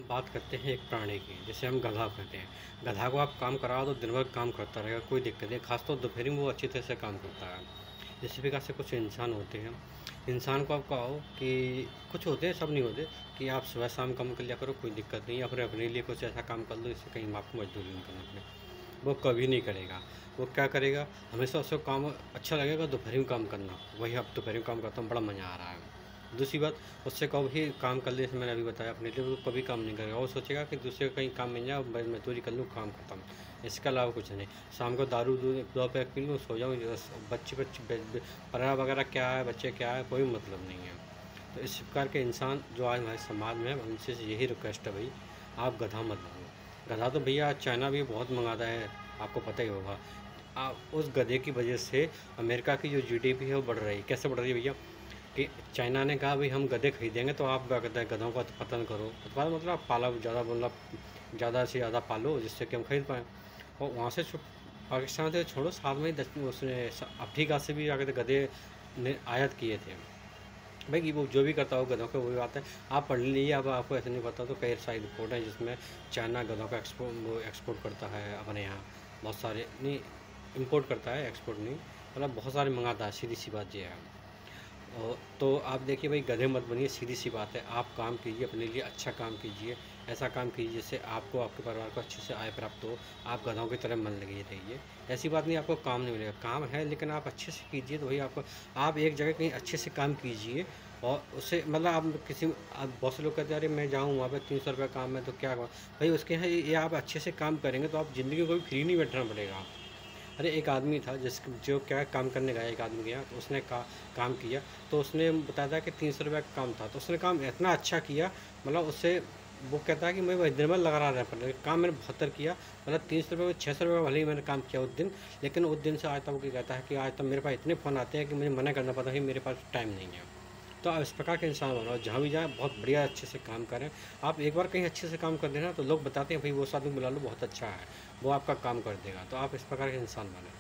बात करते हैं एक प्राणी की, जैसे हम गधा कहते हैं। गधा को आप काम कराओ तो दिन भर काम करता रहेगा, कोई दिक्कत नहीं। खासतौर दोपहर में वो अच्छी तरह से काम करता है। इसी प्रकार से कुछ इंसान होते हैं। इंसान को आप कहो कि कुछ होते हैं, सब नहीं होते, कि आप सुबह शाम काम कर लिया करो, कोई दिक्कत नहीं, या फिर अपने लिए कुछ ऐसा काम कर लो जिससे कहीं आपको मजदूरी नहीं करना पड़े। वो कभी नहीं करेगा। वो क्या करेगा, हमेशा उसको काम अच्छा लगेगा दोपहर में काम करना। वही अब दोपहर में काम करता हूँ, बड़ा मज़ा आ रहा है। दूसरी बात, उससे कभी काम कर ले, जैसे मैंने अभी बताया अपने लिए, वो कभी काम नहीं करेगा। वो सोचेगा कि दूसरे को कहीं काम मिल जाए, मैं मजदूरी कर लूँ, काम खत्म। इसके अलावा कुछ नहीं। शाम को दारू दूध 2 पैक पी लूँ, सो जाऊँ। बच्चे बच्चे परिवार वगैरह क्या है, बच्चे क्या है, कोई मतलब नहीं है। तो इस प्रकार के इंसान जो आज हमारे समाज में है, उनसे यही रिक्वेस्ट है भाई, आप गधा मत बनो। गधा तो भैया चाइना भी बहुत मंगाता है, आपको पता ही होगा। उस गधे की वजह से अमेरिका की जो जीडीपी है वो बढ़ रही है। कैसे बढ़ रही है भैया, कि चाइना ने कहा भाई हम गधे खरीदेंगे, तो आप क्या कहते हैं, गधों का पतन करो। उत्पाद मतलब आप पालो ज़्यादा, मतलब ज़्यादा से ज़्यादा पालो, जिससे कि हम खरीद पाएँ। और वहाँ से पाकिस्तान से छोड़ो, साथ में ही उसने अफ्रीका से भी क्या कहते गधे ने आयात किए थे। भाई कि वो जो भी करता हो गधों का, वही बात है। आप पढ़ लीजिए, अब आपको ऐसे नहीं पता तो कई सारी रिपोर्ट है जिसमें चाइना गधों का एक्सपोर्ट करता है अपने यहाँ। बहुत सारे नहीं, इम्पोर्ट करता है, एक्सपोर्ट नहीं, मतलब बहुत सारे मंगाता है, सीधी सी बात ये है। तो आप देखिए भाई, गधे मत बनिए, सीधी सी बात है। आप काम कीजिए, अपने लिए अच्छा काम कीजिए, ऐसा काम कीजिए जिससे आपको, आपके परिवार को अच्छे से आय प्राप्त हो। आप गधों की तरह मन लगे रहिए। ऐसी बात नहीं आपको काम नहीं मिलेगा, काम है, लेकिन आप अच्छे से कीजिए तो वही आपको। आप एक जगह कहीं अच्छे से काम कीजिए, और उससे मतलब आप किसी, आप बहुत से लोग कहते हैं अरे मैं जाऊँ वहाँ पे 300 रुपये काम है तो क्या भाई, उसके यहाँ ये आप अच्छे से काम करेंगे तो आप ज़िंदगी को भी फ्री नहीं बैठना पड़ेगा। अरे एक आदमी था जो क्या काम करने गया, एक आदमी गया तो उसने काम किया। तो उसने बताया था कि 300 रुपये का काम था, तो उसने काम इतना अच्छा किया, मतलब उससे वो कहता है कि मैं दिन भर लगा रहा था, काम मैंने 72 किया। मतलब 300 रुपये में 600 रुपये भले ही मैंने काम किया उस दिन, लेकिन उस दिन से आज तक वो क्या कहता है कि आज तक मेरे पास इतने फ़ोन आते हैं कि मुझे मना करना पड़ता है कि मेरे पास टाइम नहीं है। तो आप इस प्रकार के इंसान बनाओ, जहाँ भी जाएँ बहुत बढ़िया अच्छे से काम करें। आप एक बार कहीं अच्छे से काम कर देना तो लोग बताते हैं भाई वो आदमी बुला लो, बहुत अच्छा है, वो आपका काम कर देगा। तो आप इस प्रकार के इंसान बने।